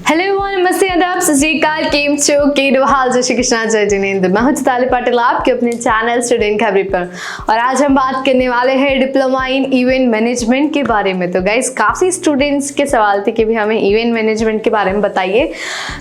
Hello everyone, नमस्ते, आदाब, सत श्री अकाल, केम छो, केडो हाल, जय श्री कृष्णा, जय जिनेंद्र। मैं हूं चिताली पाटिल, आपके अपने चैनल स्टूडेंट खबरी पर। और आज हम बात करने वाले हैं डिप्लोमा इन इवेंट मैनेजमेंट के बारे में। तो गाइस, काफी स्टूडेंट्स के सवाल थे कि भी हमें इवेंट मैनेजमेंट के बारे में बताइए।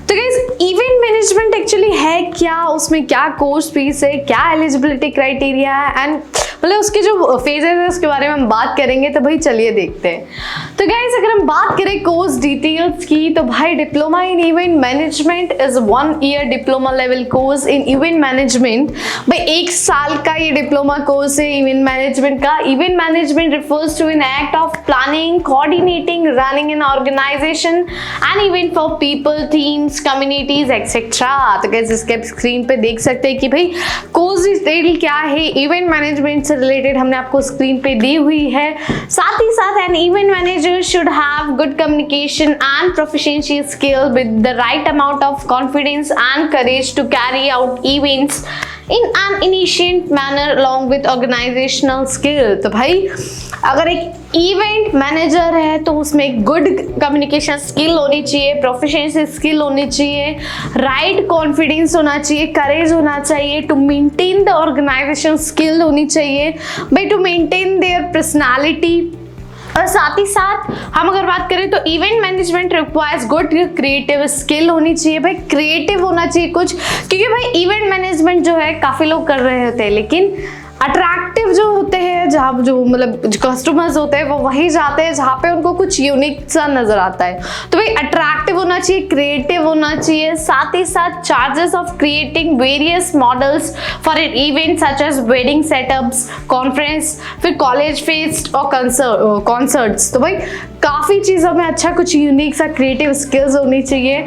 तो गाइस, इवेंट मैनेजमेंट एक्चुअली है क्या, उसमें क्या कोर्स फीस है, क्या एलिजिबिलिटी क्राइटेरिया है, एंड मतलब उसके जो फेजेस है उसके बारे में हम बात करेंगे। तो भाई चलिए देखते हैं। तो गाइस, अगर हम बात करें कोर्स डिटेल्स की, तो भाई diploma in event management is 1 year diploma level course in event management. भाई 1 साल का ये डिप्लोमा कोर्स है इवेंट मैनेजमेंट का। Event management refers to an act of planning, coordinating, running an organisation and event for people, teams, communities etcetera. तो guys, इसके screen पे देख सकते हैं कि भाई कोर्स डिटेल क्या है, इवेंट मैनेजमेंट रिलेटेड हमने आपको स्क्रीन पे दी हुई है। साथ ही साथ an event manager should have good communication and proficiency skill with the right amount of confidence and courage to carry out events in an initiate manner along with organisational skill. तो भाई अगर एक इवेंट मैनेजर है तो उसमें good communication skill होनी चाहिए, proficiency skill होनी चाहिए, राइट कॉन्फिडेंस होना चाहिए, करेज होना चाहिए, to maintain the organisation skill होनी चाहिए, भाई टू मेंटेन देयर पर्सनालिटी। और साथ ही साथ हम अगर बात करें तो event management requires good creative skill होनी चाहिए। भाई क्रिएटिव होना चाहिए कुछ, क्योंकि भाई इवेंट मैनेजमेंट जो है काफ़ी लोग कर रहे होते हैं, लेकिन अट्रैक्टिव जो होते हैं, जहाँ जो मतलब जो कस्टमर्स होते हैं वो वहीं जाते हैं जहाँ पे उनको कुछ यूनिक सा नजर आता है। तो भाई अट्रैक्टिव होना चाहिए, क्रिएटिव होना चाहिए। साथ ही साथ charges of creating various models for an event such as wedding setups, conference, फिर कॉलेज फेस्ट और कॉन्सर्ट्स। तो भाई काफ़ी चीज़ों में अच्छा कुछ यूनिक सा क्रिएटिव स्किल्स होनी चाहिए।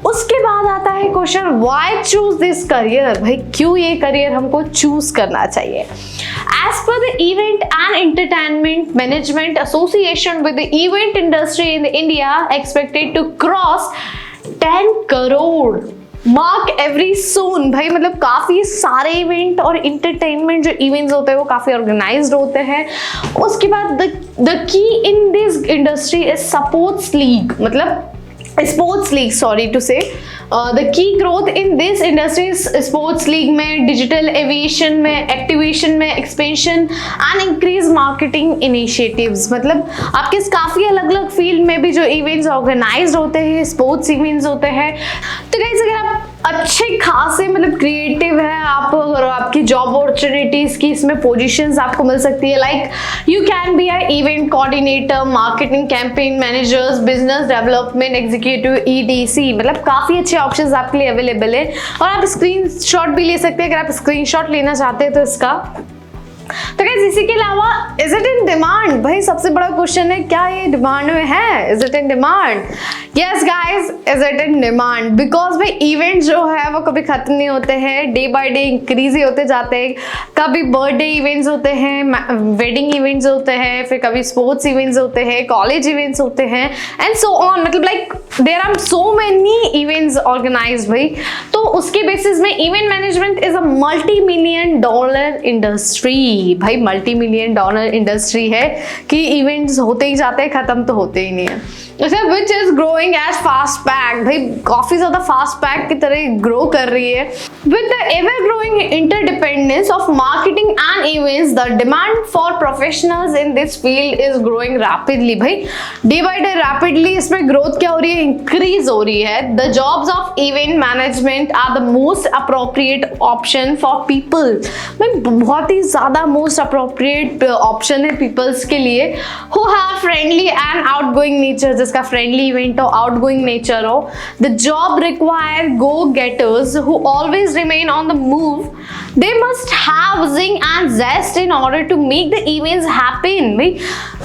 उसके बाद आता है question, why choose this career. भाई क्यों ये करियर हमको चूज करना चाहिए। As per the event and entertainment management association with the event industry in India expected to cross 10 crore mark every soon. भाई मतलब काफी सारे इवेंट और इंटरटेनमेंट जो इवेंट्स होते हैं वो काफी ऑर्गेनाइज्ड होते हैं। उसके बाद the key in this industry is sports league, मतलब स्पोर्ट्स लीग, सॉरी टू से the key growth in this industry sports league में, डिजिटल एविएशन में, एक्टिवेशन में, expansion and increase marketing initiatives. मतलब आपके काफ़ी अलग अलग फील्ड में भी जो इवेंट्स ऑर्गेनाइज होते हैं, स्पोर्ट्स इवेंट्स होते हैं। तो गाइस, अगर आप अच्छे खासे मतलब क्रिएटिव है आप, और आपकी जॉब अपॉर्चुनिटीज की इसमें पोजीशंस आपको मिल सकती है। Like you can be a event coordinator, marketing campaign managers, business development executive, EDC। मतलब काफ़ी अच्छे ऑप्शंस आपके लिए अवेलेबल है। और आप स्क्रीनशॉट भी ले सकते हैं अगर आप स्क्रीनशॉट लेना चाहते हैं तो इसका। तो गाइस, इसी के अलावा इज इट इन डिमांड। भाई सबसे बड़ा क्वेश्चन है, क्या ये डिमांड में है? Is it in demand? Yes guys, is it in demand, because भाई इवेंट जो है वो कभी खत्म नहीं होते हैं, डे बाय डे इंक्रीज ही होते जाते हैं। कभी बर्थडे इवेंट्स होते हैं, वेडिंग इवेंट्स होते हैं, फिर कभी स्पोर्ट्स इवेंट्स होते हैं, कॉलेज इवेंट्स होते हैं, एंड सो ऑन। मतलब like there are so many events organised. भाई तो उसके बेसिस में event management is a $multi-million industry. भाई $multi-million इंडस्ट्री है कि इवेंट्स होते ही जाते हैं, खत्म तो होते ही नहीं है। Which is growing as fast pace. भाई काफी ज्यादा फास्ट पैक की तरह ग्रो कर रही है। With the ever growing interdependence of marketing and events, the demand for professionals in this field is growing rapidly. भाई डे बाय डे रैपिडली इसमें ग्रोथ क्या हो रही है, इंक्रीज हो रही है। The jobs of event management are the most appropriate option for people. भाई बहुत ही ज्यादा मोस्ट अप्रोप्रिएट ऑप्शन है पीपल्स के लिए who have friendly and outgoing nature, जिसका फ्रेंडली इवेंट हो, आउटगोइंग नेचर हो। The job require go getters who always remain on the move. They must have zing and zest in order to make the events happen. भाई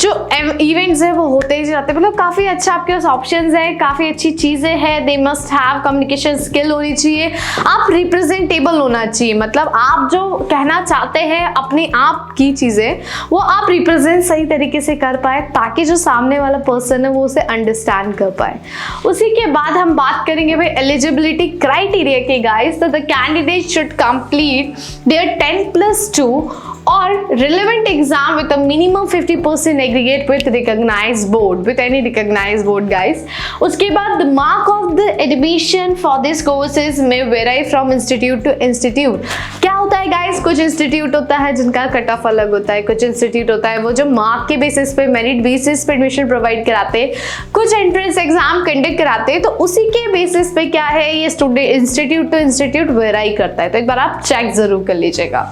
जो events है वो होते ही जाते हैं। मतलब काफी अच्छा आपके पास ऑप्शंस है, काफी अच्छी चीजें हैं। दे मस्ट हैव कम्युनिकेशन स्किल होनी चाहिए, आप रिप्रेजेंटेबल होना चाहिए। मतलब आप जो कहना चाहते हैं अपने आप की चीजें वो आप रिप्रेजेंट सही तरीके से कर पाए, ताकि जो सामने वाला पर्सन है वो उसे अंडरस्टैंड कर पाए। उसी के बाद हम बात करेंगे भाई एलिजिबिलिटी क्राइटेरिया के गाइस। तो the candidate should complete their 10+2 or relevant exam with a minimum 50% aggregate with recognized board, with any recognized board guys. उसके बाद the mark of the admission for this courses may vary from institute to institute. क्या होता है guys, कुछ institute होता है जिनका cut off अलग होता है, कुछ इंस्टीट्यूट होता है वो जो मार्क के बेसिस पे, मेरिट बेसिस पे एडमिशन प्रोवाइड कराते हैं, कुछ एंट्रेंस एग्जाम कंडक्ट कराते हैं, तो उसी के बेसिस पे क्या है ये स्टूडेंट इंस्टीट्यूट टू इंस्टीट्यूट वेराई करता है, तो एक बार आप चेक जरूर कर लीजिएगा।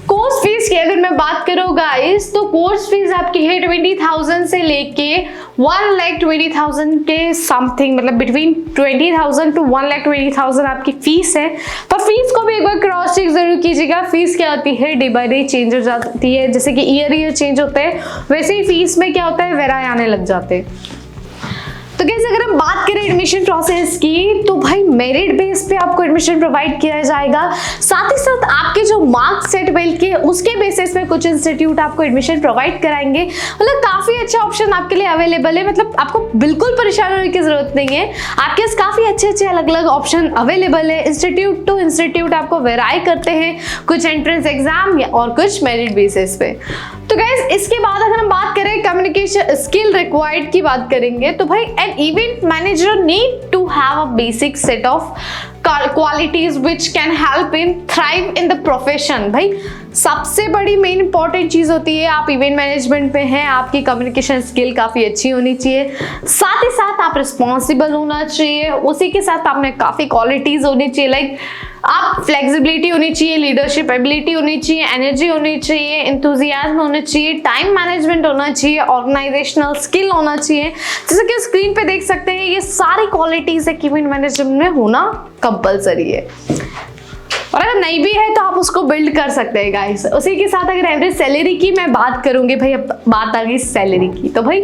कोर्स फीस की अगर मैं बात करूँ गाइस, तो कोर्स फीस आपकी है 20,000 से लेके 1,20,000 के समथिंग, मतलब बिटवीन 20,000 to 1,20,000 आपकी फीस है। पर फीस को भी एक बार क्रॉस चेक जरूर कीजिएगा। फीस क्या होती है, डे बाय डे चेंज हो जाती है, जैसे कि ईयर चेंज होता है वैसे ही फीस में क्या होता है, वेराई आने लग जाते हैं। तो कैसे अगर हम बात करें एडमिशन प्रोसेस की, तो भाई मेरिट बेस पे आपको एडमिशन प्रोवाइड किया जाएगा, साथ ही साथ आपके जो मार्क्स है 12 के उसके बेसिस पे कुछ इंस्टीट्यूट आपको एडमिशन प्रोवाइड कराएंगे। मतलब काफी अच्छा ऑप्शन आपके लिए अवेलेबल है, मतलब आपको बिल्कुल परेशान होने की जरूरत नहीं है, आपके पास काफी अच्छे अलग अलग ऑप्शन अवेलेबल है। इंस्टीट्यूट टू इंस्टीट्यूट आपको वेराई करते हैं, कुछ एंट्रेंस एग्जाम और कुछ मेरिट बेसिस पे। तो गाइस इसके बाद अगर हम बात करें कम्युनिकेशन स्किल रिक्वायर्ड की बात करेंगे, तो भाई an event manager need to have a basic set of qualities which can help him thrive in the profession। भाई सबसे बड़ी मेन इंपॉर्टेंट चीज होती है, आप इवेंट मैनेजमेंट में हैं, आपकी कम्युनिकेशन स्किल काफी अच्छी होनी चाहिए, साथ ही साथ आप रिस्पॉन्सिबल होना चाहिए, उसी के साथ आप में काफी क्वालिटीज होनी चाहिए, लाइक आप फ्लेक्सिबिलिटी होनी चाहिए, लीडरशिप एबिलिटी होनी चाहिए, एनर्जी होनी चाहिए, एंथुजियाज्म होना चाहिए, टाइम मैनेजमेंट होना चाहिए, ऑर्गेनाइजेशनल स्किल होना चाहिए। जैसे कि स्क्रीन पे देख सकते हैं ये सारी क्वालिटीज एक इवेंट मैनेजमेंट में होना कंपलसरी है, और अगर नहीं भी है तो आप उसको बिल्ड कर सकते हैं गाइस। उसी के साथ अगर एवरेज सैलरी की मैं बात करूंगी, भाई अब बात आ गई सैलरी की, तो भाई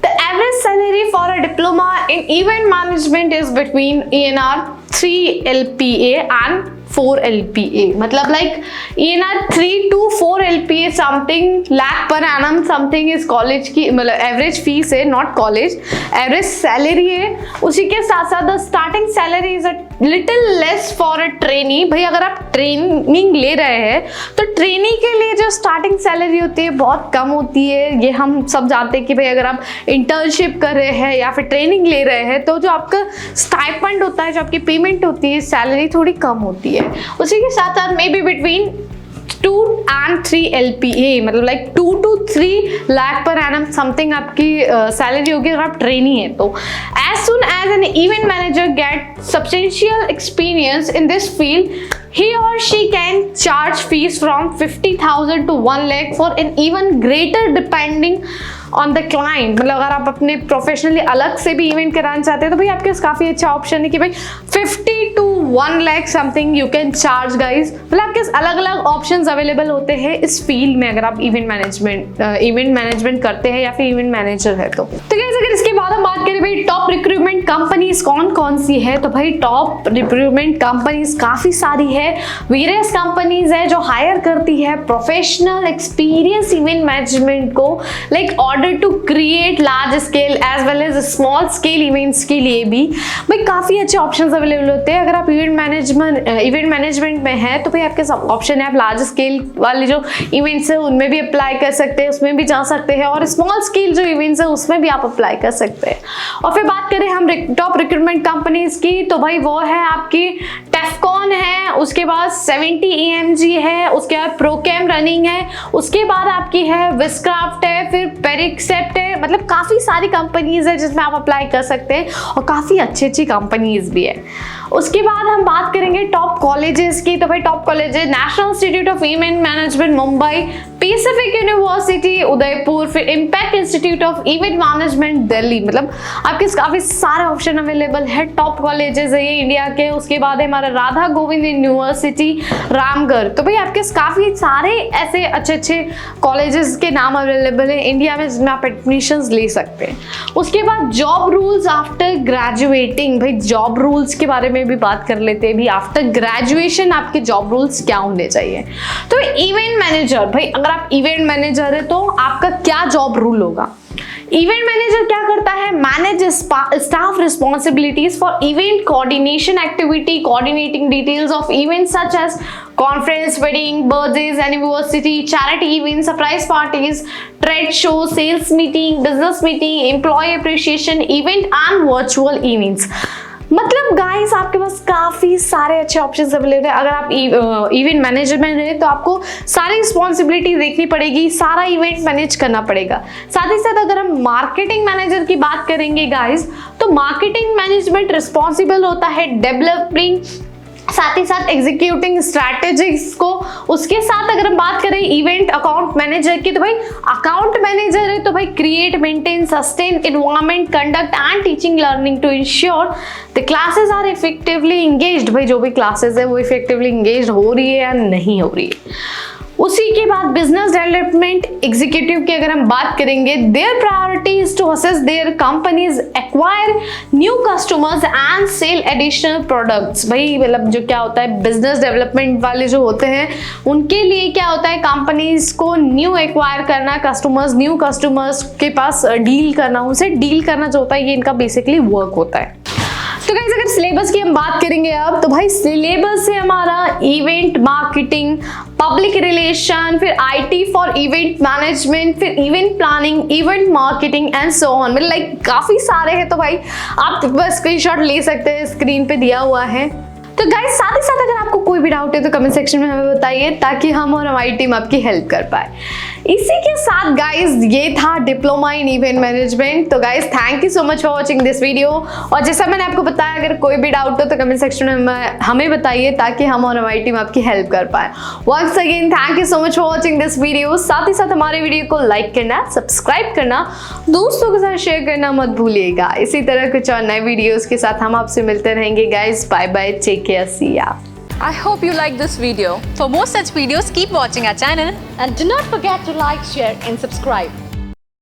the average salary for a diploma in event management is between ENR 3 LPA and 4 LPA, मतलब like ENR 3 to 4 LPA something lakh per annum something is college की, मतलब एवरेज फीस है, नॉट कॉलेज, एवरेज सैलरी है। उसी के साथ साथ the starting salary is a little less for a trainee. भाई अगर आप ट्रेनिंग ले रहे हैं तो ट्रेनी के लिए जो स्टार्टिंग सैलरी होती है बहुत कम होती है, ये हम सब जानते हैं कि भाई अगर आप इंटर्नशिप कर रहे हैं या फिर ट्रेनिंग ले रहे हैं तो जो आपका स्टाइपेंड होता है, जो आपकी पेमेंट होती है, सैलरी थोड़ी कम होती है। उसी के साथ साथ may be between 2 and 3 LPA, मतलब like 2 to 3 lakh per annum something आपकी सैलरी होगी अगर आप ट्रेनी है तो। As soon as an event manager get substantial experience in this field, he or she can charge fees from 50,000 to 1 lakh for an even greater depending on the client। मतलब अगर आप अपने professionally अलग से भी event कराना चाहते हैं तो भाई आपके पास काफी अच्छा ऑप्शन है कि भाई 50 to 1 lakh something you can charge guys. मतलब आपके पास अलग अलग ऑप्शंस अवेलेबल होते हैं इस फील्ड में अगर आप इवेंट मैनेजमेंट करते हैं या फिर इवेंट मैनेजर है तो गाइज अगर इसके बाद हम बात करें भाई टॉप रिक्रूटमेंट कंपनीज कौन कौन सी है, तो भाई टॉप रिक्रूटमेंट कंपनीज काफी सारी है, वेरियस कंपनीज है जो हायर करती है प्रोफेशनल एक्सपीरियंस इवेंट मैनेजमेंट को, like order to create large scale as well as small scale events के लिए भी भाई काफी अच्छे ऑप्शंस अवेलेबल होते हैं। अगर आप इवेंट मैनेजमेंट में है तो भाई आपके सब ऑप्शन है, आप लार्ज स्केल वाले जो इवेंट्स है उनमें भी अप्लाई कर सकते हैं, उसमें भी जा सकते हैं, और स्मॉल स्केल जो इवेंट्स है उसमें भी आप अप्लाई कर सकते हैं। और फिर बात करें हम टॉप रिक्रूटमेंट कंपनीज की, तो भाई वो है आपकी टेफकॉन है, उसके बाद 70 EMG है, उसके बाद प्रोकेम रनिंग है, उसके बाद आपकी है विस्क्राफ्ट है, फिर पेरिक्सेप्ट है, मतलब काफी सारी कंपनीज है जिसमें आप अप्लाई कर सकते हैं और काफी अच्छी कंपनीज भी है। उसके बाद हम बात करेंगे टॉप कॉलेजेस की, तो भाई top colleges national institute of event management Mumbai, pacific university Udaipur, फिर impact institute of event management Delhi. मतलब आपके काफी सारे ऑप्शन अवेलेबल है, टॉप कॉलेजेस है ये इंडिया के। उसके बाद है हमारा राधा गोविंद यूनिवर्सिटी रामगढ़, तो भाई आपके काफी सारे ऐसे अच्छे कॉलेजेस के नाम अवेलेबल है इंडिया में जिसमें आप एडमिशंस ले सकते हैं। उसके बाद जॉब रूल्स आफ्टर ग्रेजुएटिंग, भाई जॉब रूल्स के बारे में में भी बात कर लेते हैं भी आफ्टर ग्रेजुएशन आपके जॉब रोल्स क्या होने चाहिए। तो इवेंट मैनेजर, भाई अगर आप इवेंट मैनेजर है तो आपका क्या जॉब रोल होगा। इवेंट मैनेजर क्या करता है, manage staff responsibilities for event coordination activity, coordinating details of events such as conference, wedding, birthdays, anniversary, charity events, surprise parties, trade shows, sales meeting, business meeting, employee appreciation event and virtual events। मतलब guys आपके पास काफी सारे अच्छे options available है। अगर आप event management है तो आपको सारी रिस्पॉन्सिबिलिटी देखनी पड़ेगी, सारा इवेंट मैनेज करना पड़ेगा। साथ ही साथ अगर हम मार्केटिंग मैनेजर की बात करेंगे गाइस, तो मार्केटिंग मैनेजमेंट रिस्पॉन्सिबल होता है डेवलपिंग, साथ ही साथ एग्जीक्यूटिंग स्ट्रैटेजीज को। उसके साथ अगर हम बात करें इवेंट अकाउंट मैनेजर की, तो भाई अकाउंट मैनेजर है तो भाई create, maintain, sustain environment, conduct and teaching learning to ensure the classes are effectively engaged. भाई जो भी क्लासेस है वो इफेक्टिवली एंगेज्ड हो रही है या नहीं हो रही है। उसी के बाद बिजनेस डेवलपमेंट एग्जीक्यूटिव की अगर हम बात करेंगे, their priority is to assess their companies acquire new customers and sell additional products. भाई मतलब जो क्या होता है, बिजनेस डेवलपमेंट वाले जो होते हैं उनके लिए क्या होता है, कंपनीज को न्यू एक्वायर करना, कस्टमर्स, न्यू कस्टमर्स के पास डील करना, उनसे डील करना जो होता है, ये इनका बेसिकली वर्क होता है। तो गाइस अगर सिलेबस की हम बात करेंगे अब, तो भाई सिलेबस से हमारा इवेंट मार्केटिंग, पब्लिक रिलेशन, फिर आईटी फॉर इवेंट मैनेजमेंट, फिर event planning, event marketing and so on, मतलब लाइक काफी सारे हैं। तो भाई आप बस स्क्रीनशॉट ले सकते हैं, स्क्रीन पे दिया हुआ है। तो गाइस साथ ही साथ अगर आपको कोई भी डाउट है तो कमेंट सेक्शन में हमें बताइए, ताकि हम और हमारी टीम आपकी हेल्प कर पाए। इसी के साथ गाइस ये था डिप्लोमा इन इवेंट मैनेजमेंट। तो guys thank you so much for watching this video. और जैसा मैंने आपको बताया, अगर कोई भी डाउट हो तो कमेंट सेक्शन में हमें बताइए, ताकि हम और हमारी टीम आपकी हेल्प कर पाए। Once again thank you so much for watching this video. साथ ही साथ हमारे वीडियो को लाइक करना, सब्सक्राइब करना, दोस्तों के साथ शेयर करना मत भूलिएगा। इसी तरह कुछ और नए वीडियोस के साथ हम आपसे मिलते रहेंगे guys. Bye bye, take care, see ya. I hope you like this video. For more such videos, keep watching our channel. And do not forget to like, share and subscribe.